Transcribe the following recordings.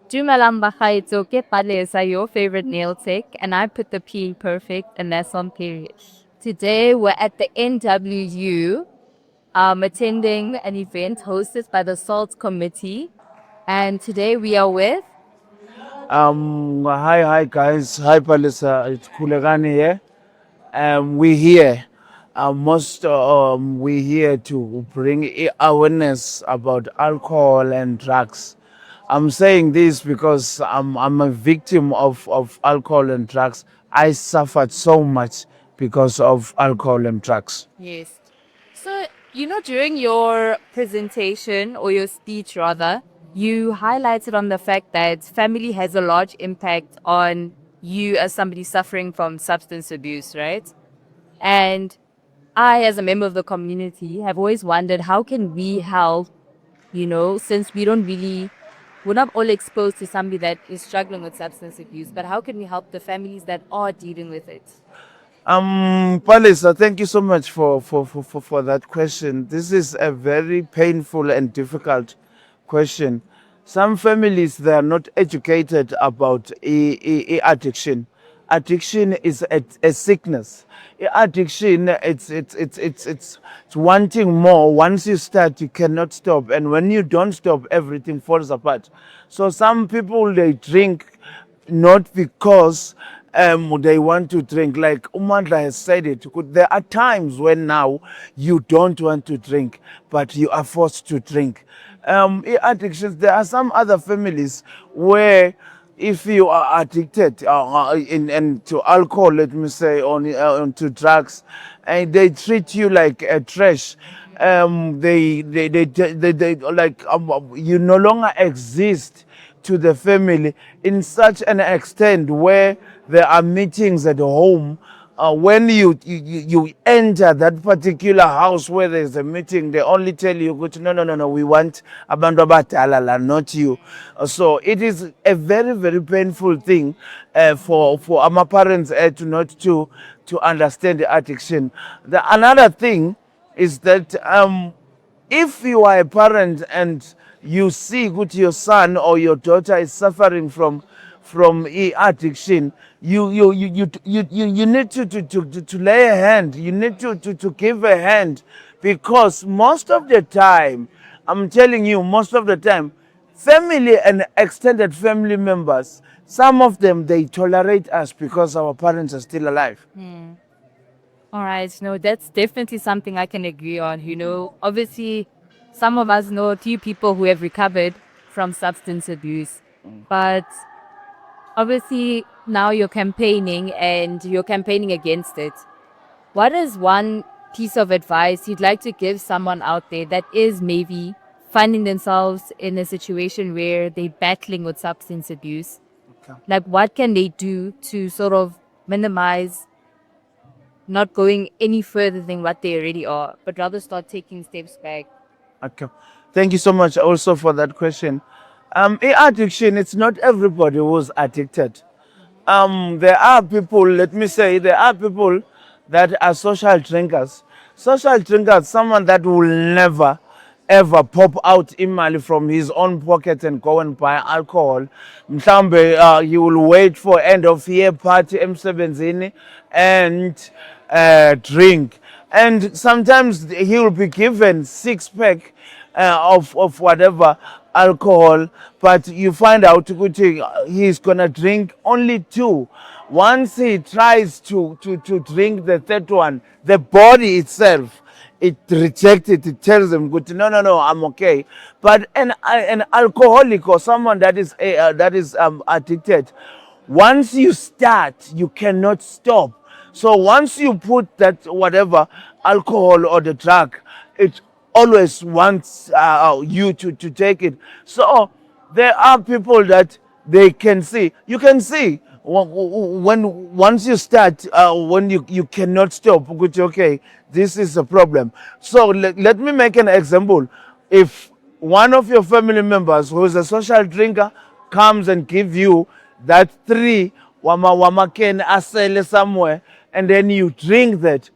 Dumelang bagaetsho, ke Palesa, your favorite nail tech, and I put the P in perfect, and that's on period. Today we're at the NWU, attending an event hosted by the SALT Committee, and today we are with. Hi guys. Hi Palesa. It's Koloane here. We here. We here to bring awareness about alcohol and drugs. I'm saying this because I'm a victim of alcohol and drugs. I suffered so much because of alcohol and drugs. Yes. So, during your presentation or your speech rather, you highlighted on the fact that family has a large impact on you as somebody suffering from substance abuse, right? And I, as a member of the community, have always wondered how can we help, since we're not all exposed to somebody that is struggling with substance abuse, but how can we help the families that are dealing with it? Palesa, thank you so much for that question. This is a very painful and difficult question. Some families, they are not educated about addiction. Addiction is a sickness. Addiction, it's wanting more. Once you start, you cannot stop. And when you don't stop, everything falls apart. So some people, they drink not because they want to drink. Like Umandla has said it, there are times when now you don't want to drink, but you are forced to drink. Addictions, there are some other families where if you are addicted to alcohol, let me say, to drugs, and they treat you like a trash. They like you no longer exist to the family in such an extent where there are meetings at home. When you enter that particular house where there's a meeting, they only tell you, no, we want abantu abadala, not you. So it is a very, very painful thing for our parents to understand the addiction. Another thing is that if you are a parent and you see good your son or your daughter is suffering from addiction, you need to lay a hand. You need to give a hand, because most of the time, I'm telling you, most of the time, family and extended family members, some of them, they tolerate us because our parents are still alive. All right, no, that's definitely something I can agree on. Obviously, some of us know a few people who have recovered from substance abuse, but obviously now you're campaigning and you're campaigning against it. What is one piece of advice you'd like to give someone out there that is maybe finding themselves in a situation where they're battling with substance abuse? Okay. Like, what can they do to sort of minimize not going any further than what they already are, but rather start taking steps back? Okay. Thank you so much also for that question. Addiction, it's not everybody who's addicted. There are people, let me say, there are people that are social drinkers. Social drinkers, someone that will never ever pop out imali from his own pocket and go and buy alcohol. Mhlambe, he will wait for end of year party emsebenzini and drink. And sometimes he will be given six-pack of whatever alcohol, but you find out he's gonna drink only two. Once he tries to drink the third one, the body itself, it rejects it. It tells him, "Good, no, I'm okay." But an alcoholic or someone that is addicted, once you start, you cannot stop. So once you put that whatever alcohol or the drug, it always wants you to take it. So there are people that they can see. You can see when once you start, when you cannot stop. Okay, this is a problem. So let me make an example. If one of your family members who is a social drinker comes and give you that three wama can asele somewhere, and then you drink that,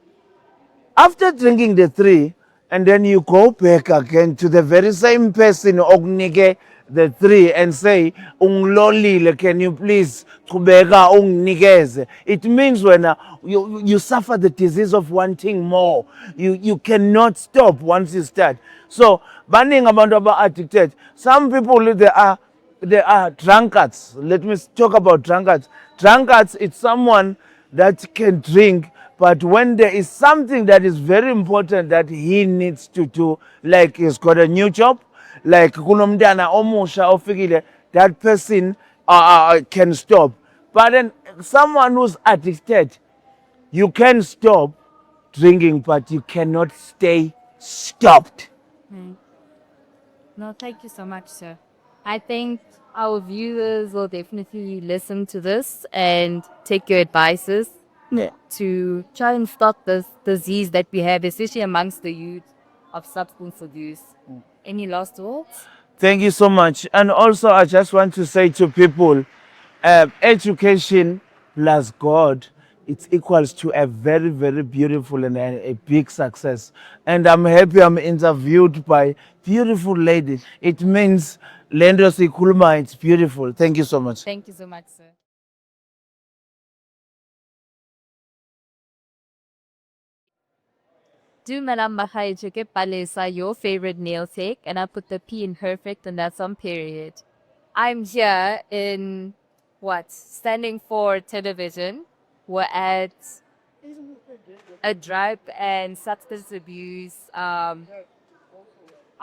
after drinking the three, and then you go back again to the very same person okunike the three and say, "Ungilolile, can you please qhubeka unginikeze?" It means when you suffer the disease of wanting more. You cannot stop once you start. So, banning abantu addicted. Some people they are drunkards. Let me talk about drunkards. Drunkards, it's someone that can drink, but when there is something that is very important that he needs to do, like he's got a new job, like kunomntana omusha ofikile, that person can stop. But then someone who's addicted, you can stop drinking, but you cannot stay stopped. No, thank you so much, sir. I think our viewers will definitely listen to this and take your advices to try and stop this disease that we have, especially amongst the youth of substance abuse. Any last words? Thank you so much. And also, I just want to say to people, education plus God, it equals to a very, very beautiful and a big success. And I'm happy I'm interviewed by beautiful lady. It means Lendo Sikuluma, it's beautiful. Thank you so much. Thank you so much, sir. Do Madam Mahaijuke Palesa your favorite nail take, and I put the P in perfect and that's on period. I'm here in standing for television. We're at a drug and substance abuse. How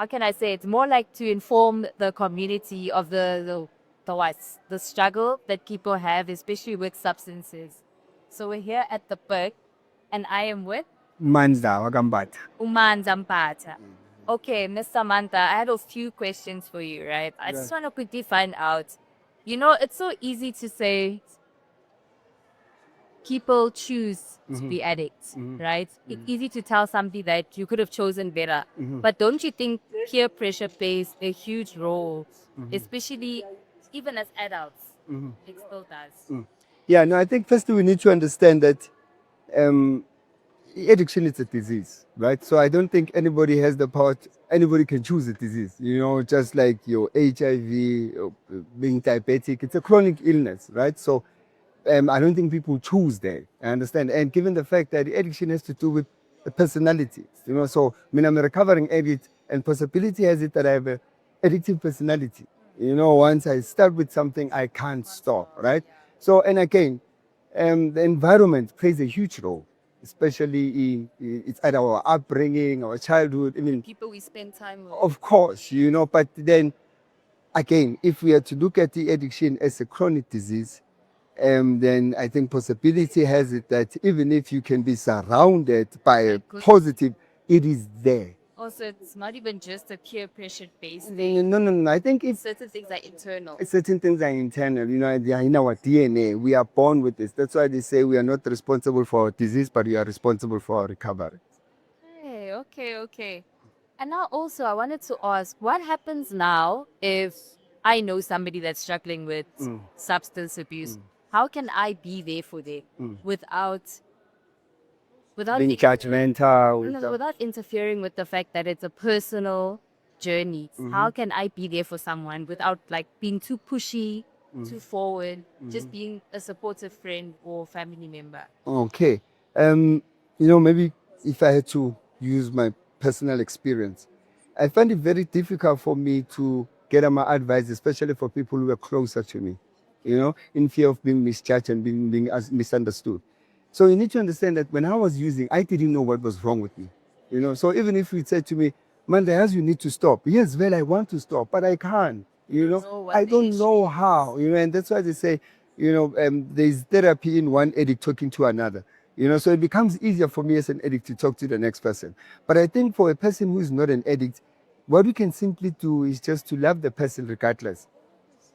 can I say? It's more like to inform the community of the struggle that people have, especially with substances. So we're here at the perk, and I am with Manza wakambata. Zampata. Okay, Mr. Manta, I had a few questions for you, right? I just want to quickly find out. It's so easy to say people choose to be addicts, right? It's easy to tell somebody that you could have chosen better. But don't you think peer pressure plays a huge role, especially even as adults? It still does. Yeah, no, I think first we need to understand that addiction is a disease, right? So I don't think anybody has the power, anybody can choose a disease, just like your HIV, or being diabetic, it's a chronic illness, right? So I don't think people choose that, I understand. And given the fact that addiction has to do with the personality, so I'm a recovering addict, and possibility has it that I have an addictive personality. Once I start with something, I can't stop, right? So, and again, the environment plays a huge role, especially it's either our upbringing, our childhood. I mean, People we spend time with. of course, but then again, if we are to look at the addiction as a chronic disease, then I think possibility has it that even if you can be surrounded by a positive, it is there. Also, it's not even just a peer pressure based thing. No. I think it's Certain things are internal. certain things are internal. They are in our DNA. We are born with this. That's why they say we are not responsible for our disease, but we are responsible for our recovery. Hey, okay. And now also, I wanted to ask, what happens now if I know somebody that's struggling with substance abuse? How can I be there for them without Being judgmental. without interfering with the fact that it's a personal journey? How can I be there for someone without being too pushy, too forward, just being a supportive friend or family member? Okay. Maybe if I had to use my personal experience, I find it very difficult for me to get my advice, especially for people who are closer to me, in fear of being misjudged and being misunderstood. So you need to understand that when I was using, I didn't know what was wrong with me. So even if you said to me, Mandayas, you need to stop. Yes, well, I want to stop, but I can't. I don't know how. And that's why they say, there's therapy in one addict talking to another. So it becomes easier for me as an addict to talk to the next person. But I think for a person who is not an addict, what we can simply do is just to love the person regardless.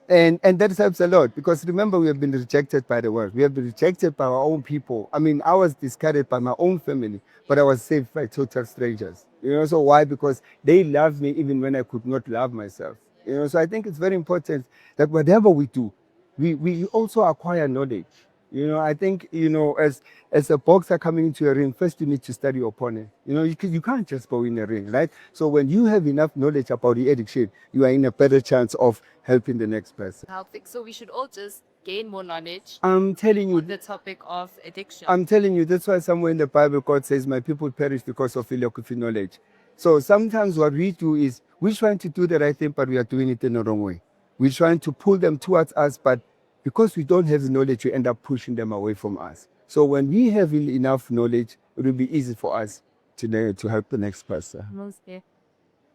And that helps a lot, because remember, we have been rejected by the world. We have been rejected by our own people. I mean, I was discarded by my own family, but I was saved by total strangers. So why? Because they loved me even when I could not love myself. So I think it's very important that whatever we do, we also acquire knowledge. You know, I think, you know, as a boxer coming into a ring, first you need to study your opponent. You know, you can't just go in a ring, right? So when you have enough knowledge about the addiction, you are in a better chance of helping the next person. Helping. So we should all just gain more knowledge I'm telling you, on the topic of addiction. I'm telling you, that's why somewhere in the Bible, God says, my people perish because of the lack of knowledge. So sometimes what we do is we're trying to do the right thing, but we are doing it in the wrong way. We're trying to pull them towards us, but because we don't have the knowledge, we end up pushing them away from us. So when we have enough knowledge, it will be easy for us to help the next person. Mostly.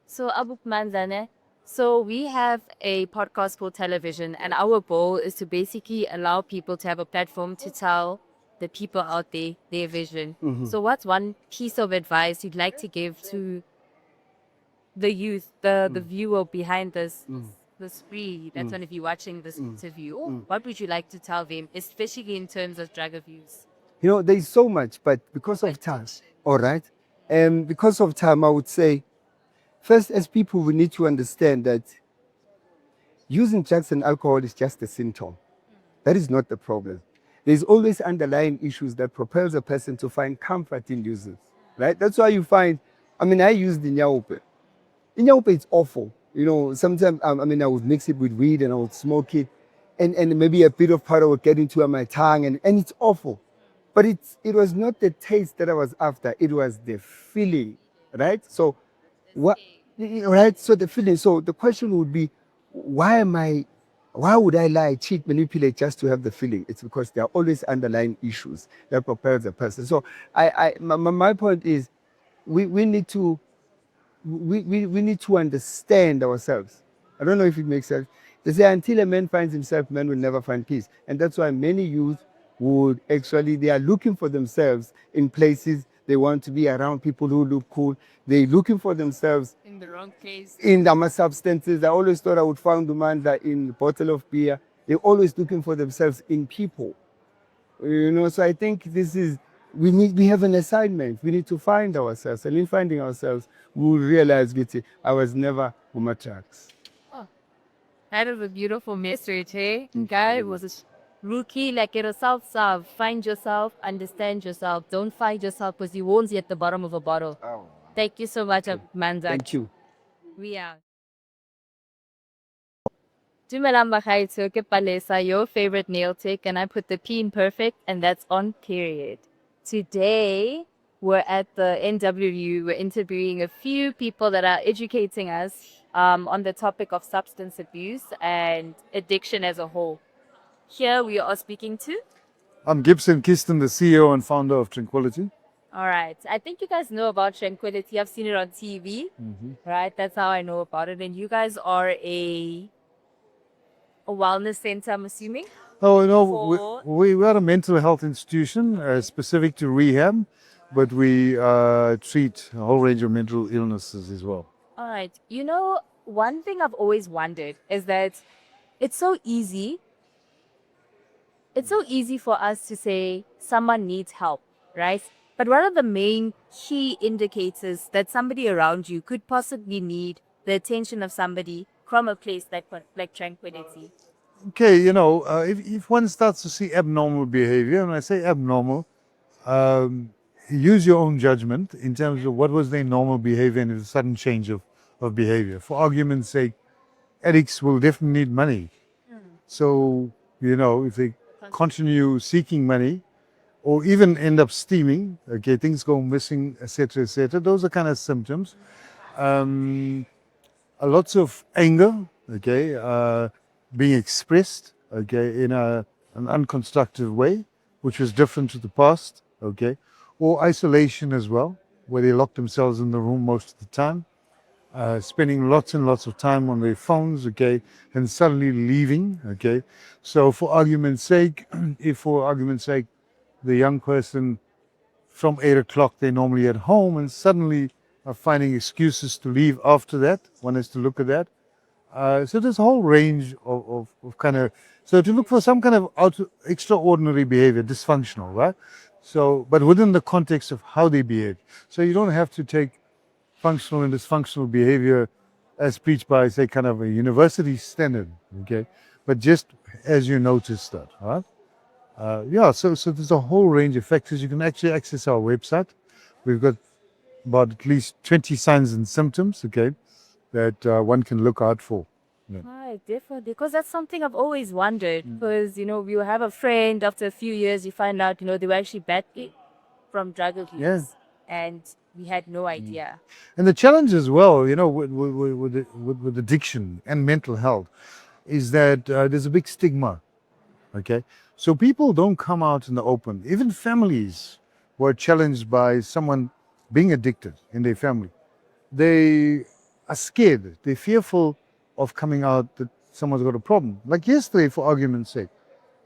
So Abu Manzane, so we have a podcast for television, and our goal is to basically allow people to have a platform to tell the people out there their vision. So what's one piece of advice you'd like to give to the youth, the viewer behind this screen, that's one of you watching this interview? What would you like to tell them, especially in terms of drug abuse? You know, there's so much, but because of time, all right? And because of time, I would say, first, as people, we need to understand that using drugs and alcohol is just a symptom. That is not the problem. There's always underlying issues that propels a person to find comfort in using, right? That's why you find, I mean, I use the Nyaupe. The Nyaupe, it's awful. You know, sometimes, I mean, I would mix it with weed and I would smoke it, and maybe a bit of powder would get into my tongue, and it's awful. But it was not the taste that I was after, it was the feeling, right? So, what, right? So the feeling, so the question would be, why would I lie, cheat, manipulate just to have the feeling? It's because there are always underlying issues that propel the person. So my point is, we need to understand ourselves. I don't know if it makes sense. They say until a man finds himself, man will never find peace. And that's why many youth would actually, they are looking for themselves in places. They want to be around people who look cool. They're looking for themselves In the wrong place. in the substances. I always thought I would find Dumanda in a bottle of beer. They're always looking for themselves in people. You know, so I think this is, we have an assignment. We need to find ourselves. And in finding ourselves, we will realize that I was never Umatrax. Oh, that was a beautiful message, hey? Guy was a rookie, like yourself, find yourself, understand yourself. Don't find yourself because you won't be at the bottom of a bottle. Oh. Thank you so much, Manzak. Thank you. We out. Dumelang bagaetsho, ke Palesa, your favorite nail tech, and I put the P in perfect, and that's on period. Today, we're at the NWU. We're interviewing a few people that are educating us on the topic of substance abuse and addiction as a whole. Here we are speaking to. I'm Gibson Kiston, the CEO and founder of Tranquility. All right. I think you guys know about Tranquility. I've seen it on TV. Right? That's how I know about it. And you guys are a wellness center, I'm assuming? Oh, no, we are a mental health institution specific to rehab, but we treat a whole range of mental illnesses as well. All right. You know, one thing I've always wondered is that it's so easy. It's so easy for us to say someone needs help, right? But what are the main key indicators that somebody around you could possibly need the attention of somebody from a place like Tranquility? Okay, you know, if one starts to see abnormal behavior, and I say abnormal, use your own judgment in terms of what was their normal behavior and a sudden change of behavior. For argument's sake, addicts will definitely need money. So, you know, if they continue seeking money or even end up steaming, okay, things go missing, etc., etc., those are kind of symptoms. Lots of anger, okay, being expressed, okay, in an unconstructive way, which was different to the past, okay, or isolation as well, where they lock themselves in the room most of the time, spending lots and lots of time on their phones, okay, and suddenly leaving, okay. So for argument's sake, if for argument's sake, the young person from 8 o'clock, they're normally at home and suddenly are finding excuses to leave after that, one has to look at that. So there's a whole range of kind of, so to look for some kind of extraordinary behavior, dysfunctional, right? So, but within the context of how they behave. So you don't have to take functional and dysfunctional behavior as preached by, say, kind of a university standard, okay? But just as you notice that, right? So there's a whole range of factors. You can actually access our website. We've got about at least 20 signs and symptoms, okay, that one can look out for. Yeah. Right, definitely. Because that's something I've always wondered. Because, you have a friend, after a few years, you find out, they were actually battling from drug abuse. Yeah. And we had no idea. And the challenge as well, with addiction and mental health, is that there's a big stigma. Okay, so people don't come out in the open. Even families who are challenged by someone being addicted in their family, they are scared. They're fearful of coming out that someone's got a problem. Like yesterday, for argument's sake,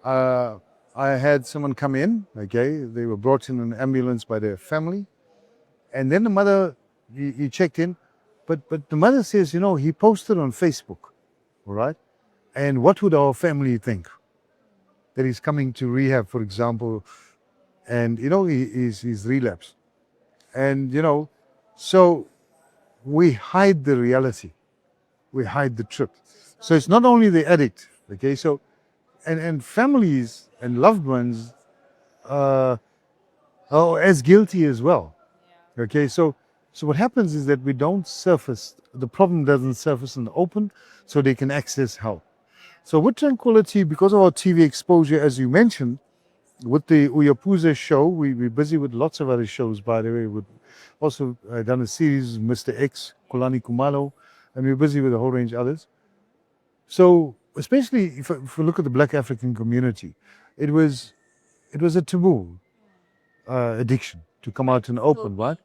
I had someone come in. Okay, they were brought in an ambulance by their family, and then the mother, he checked in, but the mother says, he posted on Facebook, all right, and what would our family think? That he's coming to rehab, for example, and he's relapsed, and so we hide the reality, we hide the truth. So it's not only the addict, okay? So and families and loved ones are as guilty as well, okay? So what happens is that we don't surface, the problem doesn't surface in the open, so they can access help. So with Tranquility, because of our TV exposure, as you mentioned, with the Uyapuza show, we're busy with lots of other shows, by the way. We've also done a series, Mr. X, Koloane Kumalo, and we're busy with a whole range of others. So especially if we look at the Black African community, it was a taboo addiction to come out in the open, right?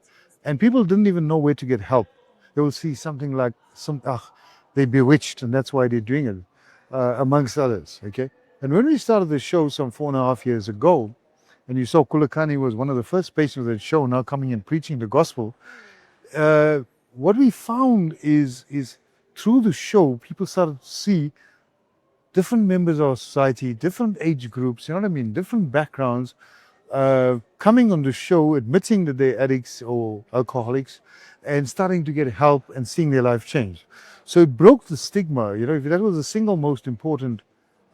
And people didn't even know where to get help. They will see something like, they're bewitched and that's why they're doing it. Amongst others, okay? And when we started the show some 4.5 years ago, and you saw Koloane was one of the first patients of the show, now coming and preaching the gospel, what we found is through the show, people started to see different members of our society, different age groups, different backgrounds, coming on the show, admitting that they're addicts or alcoholics, and starting to get help and seeing their life change. So it broke the stigma. If that was the single most important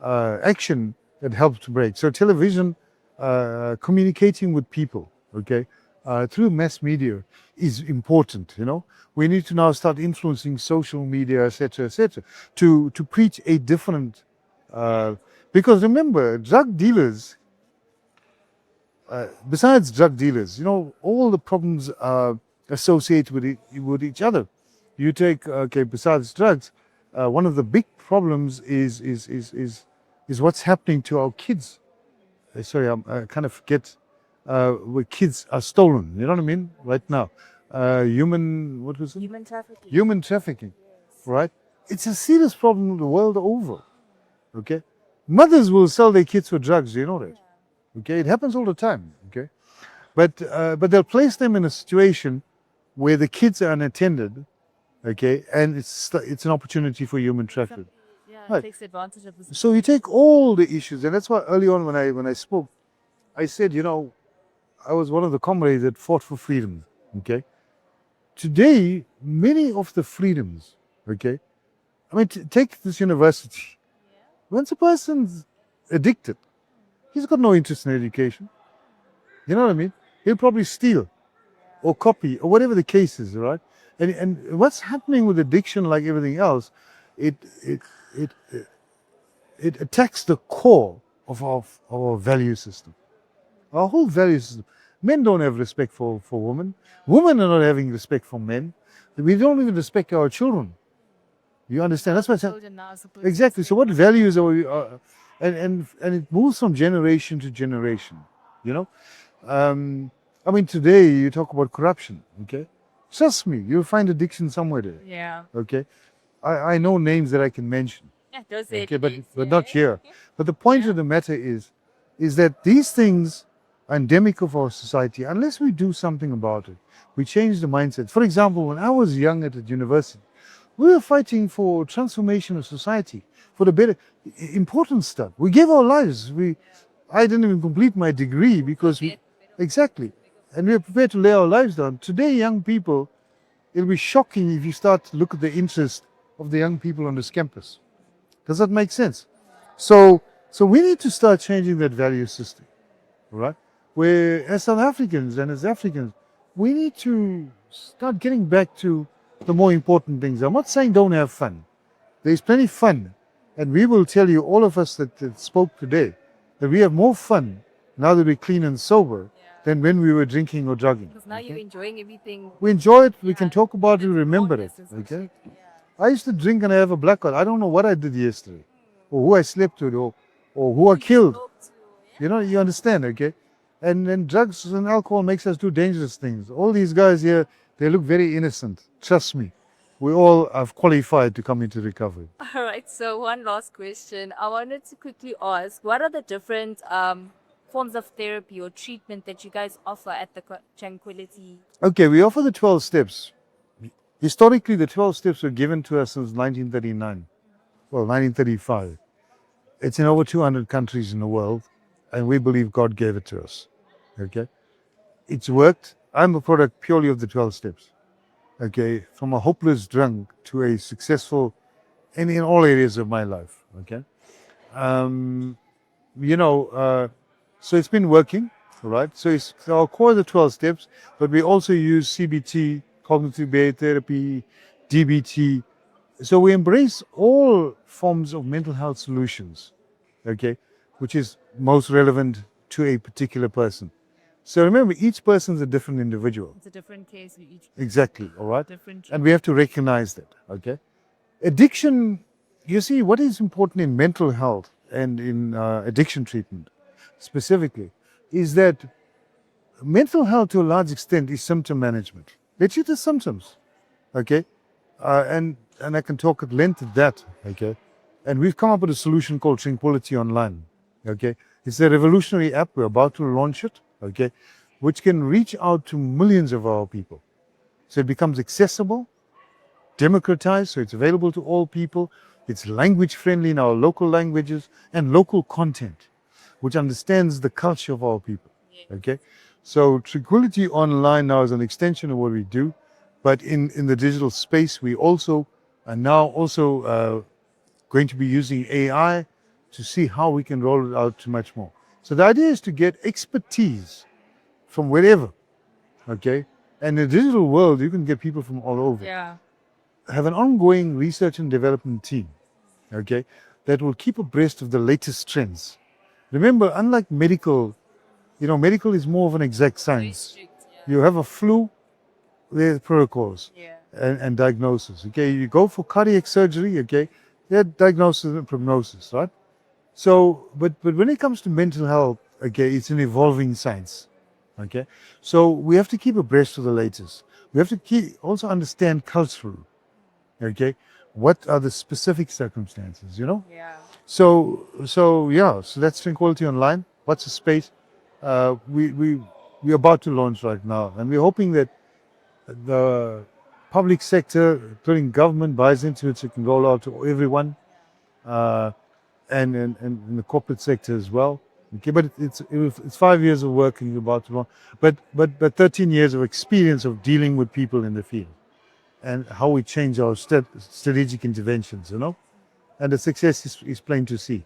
action that helped to break. So television, communicating with people, okay, through mass media is important. We need to now start influencing social media, etc., to preach a different. Because remember, drug dealers. Besides drug dealers, all the problems are associated with each other. You take, besides drugs, one of the big problems is what's happening to our kids. Sorry, I kind of forget where kids are stolen. You know what I mean? Right now, what was it? Human trafficking. Human trafficking, right? It's a serious problem the world over. Okay, mothers will sell their kids for drugs. You know that. Okay, it happens all the time. Okay, but they'll place them in a situation where the kids are unattended. Okay, and it's an opportunity for human trafficking. Yeah, Right. takes advantage of this. So you take all the issues, and that's why early on when I spoke, I said, I was one of the comrades that fought for freedom. Okay, today many of the freedoms. Okay, take this university. Once a person's addicted, he's got no interest in education. You know what I mean? He'll probably steal or copy or whatever the case is, right? And what's happening with addiction, like everything else, it attacks the core of our value system. Our whole value system. Men don't have respect for women. Women are not having respect for men. We don't even respect our children. You understand? That's what's happening. Exactly. So what values are we? And it moves from generation to generation. Today you talk about corruption. Okay, trust me, you'll find addiction somewhere there. Yeah. Okay, I know names that I can mention. Yeah, those Okay, but not here. But the point of the matter is that these things are endemic of our society. Unless we do something about it, we change the mindset. For example, when I was young at the university, we were fighting for transformation of society, for the better, important stuff. We gave our lives. I didn't even complete my degree because exactly, and we are prepared to lay our lives down. Today, young people, it'll be shocking if you start to look at the interest of the young people on this campus. Does that make sense? So So we need to start changing that value system, all right? Where as South Africans and as Africans, we need to start getting back to the more important things. I'm not saying don't have fun. There's plenty of fun. And we will tell you, all of us that spoke today, that we have more fun now that we're clean and sober than when we were drinking or drugging. Because now you're enjoying everything. We enjoy it, we can talk about it, It's remember it. honest and Okay? such. I used to drink and I have a blackout. I don't know what I did yesterday, or who I slept with, or who I killed. You know, you understand, okay? And then drugs and alcohol makes us do dangerous things. All these guys here, they look very innocent. Trust me. We all have qualified to come into recovery. All right, so one last question. I wanted to quickly ask, what are the different forms of therapy or treatment that you guys offer at the Tranquility? Okay, we offer the 12 steps. Historically, the 12 steps were given to us since 1939. Well, 1935. It's in over 200 countries in the world, and we believe God gave it to us. Okay? It's worked. I'm a product purely of the 12 steps. Okay? From a hopeless drunk to a successful, and in all areas of my life. Okay? So it's been working, right? So our core are the 12 steps, but we also use CBT, cognitive behavior therapy, DBT. So we embrace all forms of mental health solutions, okay, which is most relevant to a particular person. So remember, each person is a different individual. It's a different case with each Exactly, all right? different And we have to recognize that, okay? Addiction, you see, what is important in mental health and in addiction treatment specifically is that mental health to a large extent is symptom management. They treat the symptoms, okay? And I can talk at length of that, okay? And we've come up with a solution called Tranquility Online, okay? It's a revolutionary app. We're about to launch it, okay? Which can reach out to millions of our people. So it becomes accessible, democratized, so it's available to all people. It's language friendly in our local languages and local content, which understands the culture of our people, okay? So Tranquility Online now is an extension of what we do, but in the digital space, we also are now also going to be using AI to see how we can roll it out to much more. So the idea is to get expertise from wherever, okay? And in the digital world, you can get people from all over. Yeah. Have an ongoing research and development team, okay, that will keep abreast of the latest trends. Remember, unlike medical, medical is more of an exact science. You have a flu, there are protocols and diagnosis. Okay, you go for cardiac surgery. Okay, there are diagnosis and prognosis, right? So, but when it comes to mental health, okay, it's an evolving science. Okay, so we have to keep abreast of the latest. We have to also understand cultural. Okay, what are the specific circumstances? Yeah. So that's Tranquility Online. What's the space? We're about to launch right now, and we're hoping that the public sector, including government, buys into it so it can roll out to everyone, and in the corporate sector as well. Okay, but it's 5 years of work and we're about to launch, but 13 years of experience of dealing with people in the field and how we change our strategic interventions, and the success is plain to see.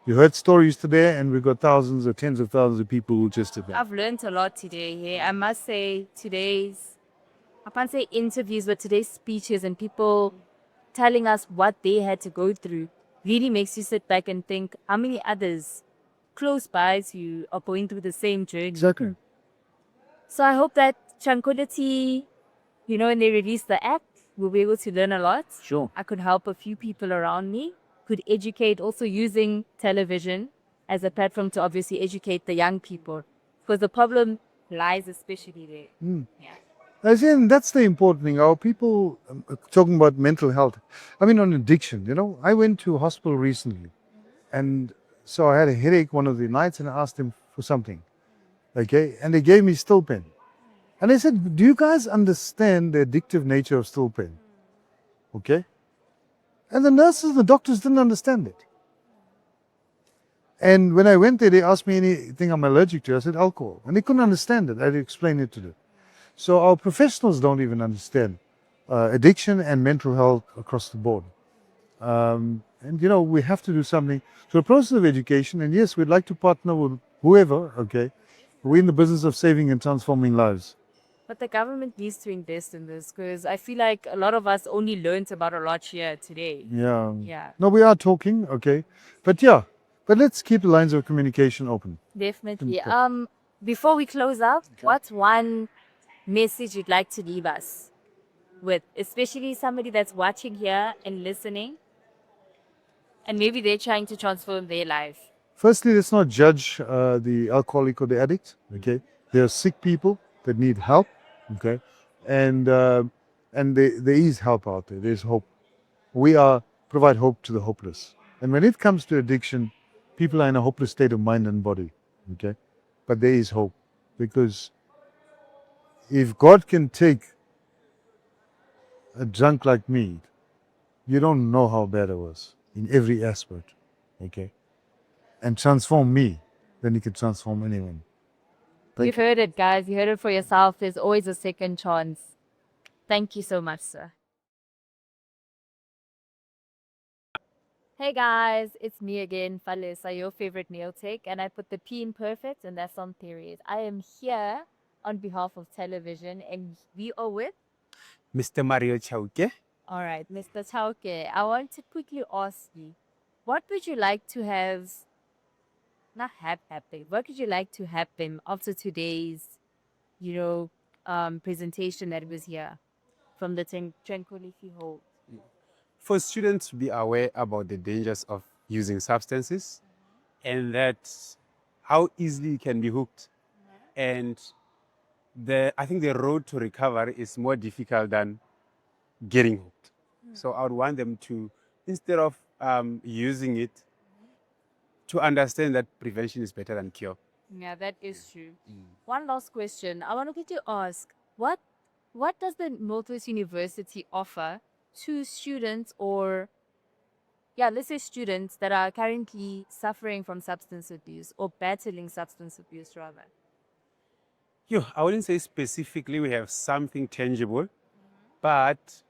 You heard stories today, and we've got thousands or tens of thousands of people who just did that. I've learned a lot today here. I must say I can't say interviews, but today's speeches and people telling us what they had to go through really makes you sit back and think how many others close by to you are going through the same journey. Exactly. So I hope that Tranquility, when they release the app, we'll be able to learn a lot. Sure. I could help a few people around me, could educate, also using television as a platform to obviously educate the young people. Because the problem lies especially there. Yeah. As in, that's the important thing. Our people talking about mental health. I mean, on addiction, I went to a hospital recently, and so I had a headache one of the nights, and I asked them for something. Okay, and they gave me still pen. And I said, do you guys understand the addictive nature of still pen? Okay? And the nurses and the doctors didn't understand it. And when I went there, they asked me anything I'm allergic to. I said alcohol. And they couldn't understand it. I had to explain it to them. So our professionals don't even understand addiction and mental health across the board. And, we have to do something. So the process of education, and yes, we'd like to partner with whoever, okay? We're in the business of saving and transforming lives. But the government needs to invest in this because I feel like a lot of us only learnt about a lot here today. Yeah. Yeah, No, we are talking, okay? But let's keep the lines of communication open. definitely. Before we close up, what's one message you'd like to leave us with, especially somebody that's watching here and listening, and maybe they're trying to transform their life? Firstly, let's not judge the alcoholic or the addict, okay? There are sick people that need help, okay? And there is help out there. There's hope. We provide hope to the hopeless. And when it comes to addiction, people are in a hopeless state of mind and body, okay? But there is hope, because if God can take a drunk like me, you don't know how bad I was in every aspect, okay? And transform me, then He can transform anyone. You've heard it, guys. You heard it for yourself. There's always a second chance. Thank you so much, sir. Hey guys, it's me again, Palesa, your favorite nail tech, and I put the P in perfect, and that's on period. I am here on behalf of television, and we are with. Mr. Mario Chauke. All right, Mr. Tauke, I want to quickly ask you, what would you like to have, not have happen, what would you like to happen after today's, presentation that was here from the Tranquility Hall? For students to be aware about the dangers of using substances and that how easily you can be hooked. And I think the road to recovery is more difficult than getting hooked. So I would want them to, instead of using it, to understand that prevention is better than cure. Yeah, that is true. One last question. I want to ask, what does the Northwest University offer to students, or let's say students that are currently suffering from substance abuse or battling substance abuse rather? I wouldn't say specifically we have something tangible, but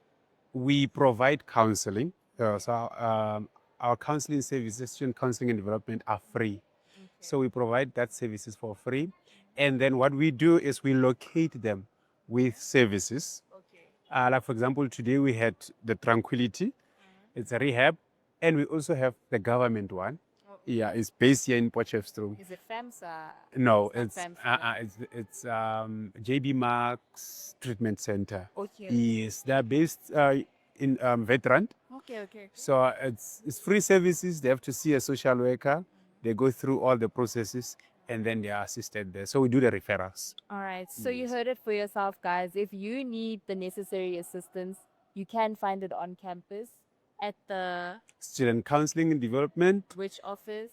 we provide counseling. Our counseling services, student counseling and development, are free. Okay. So we provide that services for free. And then what we do is we locate them with services. Okay. Like for example, today we had the Tranquility. It's a rehab. And we also have the government one. Okay. Yeah, it's based here in Potchefstroom. Is it FAMSA? No, it's JB Marks Treatment Center. Okay. Yes, they're based in Veteran. Okay. So it's free services. They have to see a social worker. They go through all the processes and then they are assisted there. So we do the referrals. All right. So you heard it for yourself, guys. If you need the necessary assistance, you can find it on campus at the Student Counseling and Development. Which office?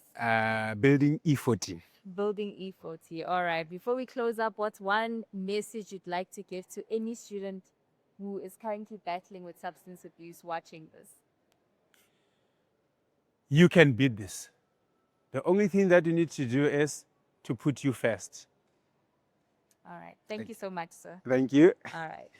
Building E40. Building E40. All right. Before we close up, what's one message you'd like to give to any student who is currently battling with substance abuse watching this? You can beat this. The only thing that you need to do is to put you first. All right. Thank you so much, sir. Thank you. All right.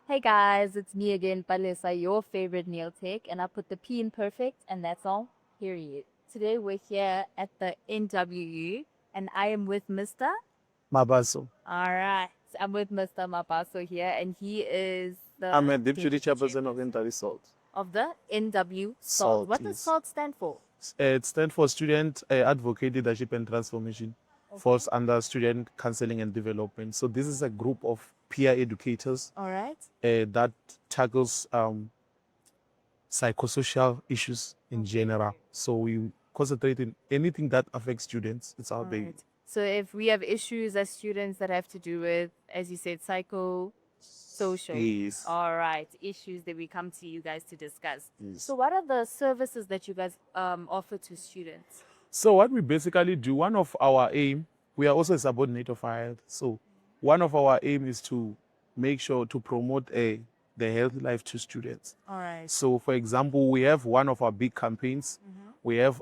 Hey guys, it's me again, Palesa, your favorite nail tech, and I put the P in perfect, and that's all, period. Today we're here at the NWU, and I am with Mr. Mabaso. All right. I'm with Mr. Mabaso here, and he is the... I'm a deputy chairperson of NW SALT. Of the NW SALT. SALT, What does yes. SALT stand for? It stands for Student Advocate Leadership and Transformation. Okay. Falls under Student Counseling and Development. So this is a group of peer educators. All right. That tackles psychosocial issues in general. So we concentrate in anything that affects students. It's our baby. Right. So if we have issues as students that have to do with, as you said, psychosocial. Yes. All right. Issues that we come to you guys to discuss. Yes. So what are the services that you guys offer to students? So what we basically do, one of our aim, we are also a subordinate of our health. So one of our aim is to make sure to promote the healthy life to students. All right. So for example, we have one of our big campaigns. We have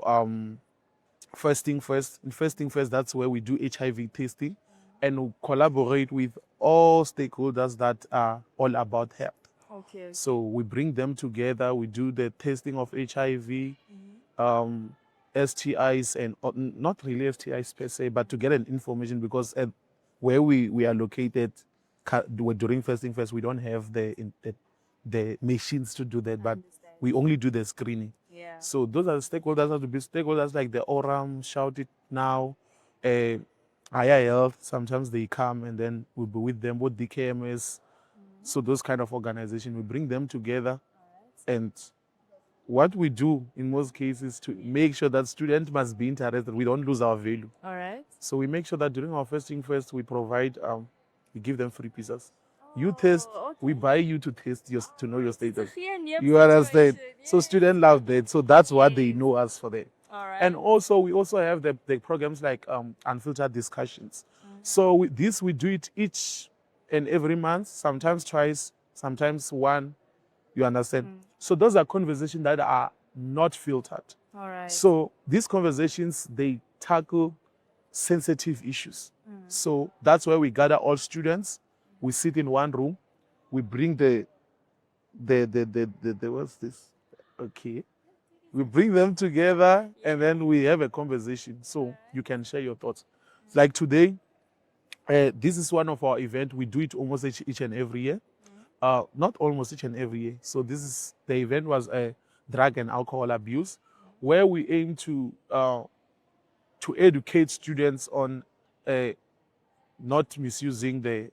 First Thing First. In First Thing First, that's where we do HIV testing and we collaborate with all stakeholders that are all about health. Okay. So we bring them together. We do the testing of HIV, STIs, and not really STIs per se, but to get an information, because at where we are located, during first thing first, we don't have the machines to do that, but we only do the screening. Yeah. So those are the stakeholders. Have to be stakeholders like the ORAM, Shout It Now, Higher Health. Sometimes they come and then we'll be with them, with DKMS. So those kind of organizations, we bring them together, and what we do in most cases to make sure that students must be interested, we don't lose our value. All right. So we make sure that during our first thing first, we provide, we give them free pizzas. You test, we buy you to test to know your status. You understand? So students love that. So that's what they know us for that. All right. And also, we also have the programs like unfiltered discussions. So we do it each and every month, sometimes twice, sometimes one. You understand? So those are conversations that are not filtered. All right. So these conversations, they tackle sensitive issues. So that's where we gather all students. We sit in one room. We bring the what's this? Okay. We bring them together and then we have a conversation. So you can share your thoughts. Like today, this is one of our events. We do it almost each and every year. Not almost each and every year. So the event was drug and alcohol abuse, where we aim to educate students on not misusing the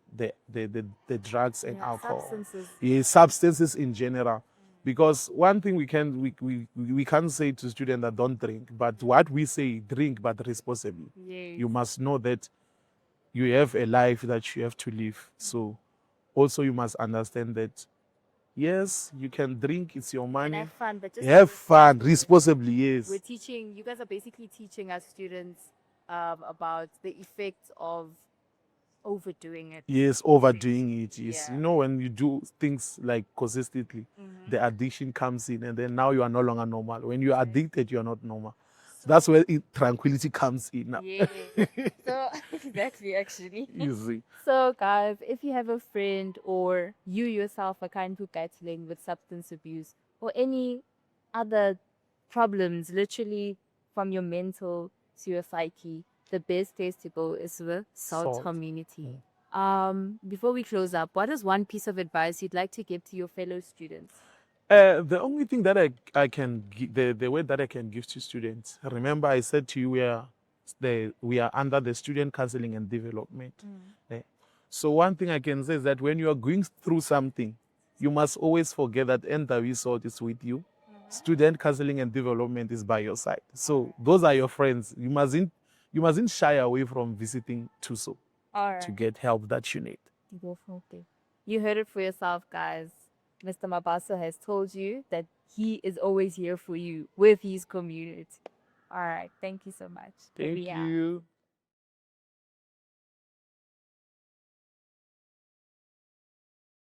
drugs and alcohol. Substances. Yeah, substances in general. Because one thing we can't say to students that don't drink, but what we say, drink but responsibly. Yes. You must know that you have a life that you have to live. So also you must understand that yes, you can drink, it's your money. And have fun, but just have fun responsibly, yes. we're teaching, you guys are basically teaching us students about the effects of overdoing it. Yes, overdoing it. Yes. Yeah. You know, when you do things like consistently, the addiction comes in, and then now you are no longer normal. When you are addicted, you are not normal. That's where tranquility comes in now. Yeah. So exactly, actually. You see. So guys, if you have a friend or you yourself are currently battling with substance abuse or any other problems, literally from your mental to your psyche, the best place to go is the SALT SALT. community. Before we close up, what is one piece of advice you'd like to give to your fellow students? The only thing that I can the way that I can give to students. Remember, I said to you we are under the student counseling and development. So one thing I can say is that when you are going through something, you must always forget that NW SALT is with you. Student counseling and development is by your side. So those are your friends. You mustn't shy away from visiting TUSO All right. to get help that you need. Definitely. You heard it for yourself, guys. Mr. Mabaso has told you that he is always here for you with his community. All right. Thank you so much. Thank We out. you.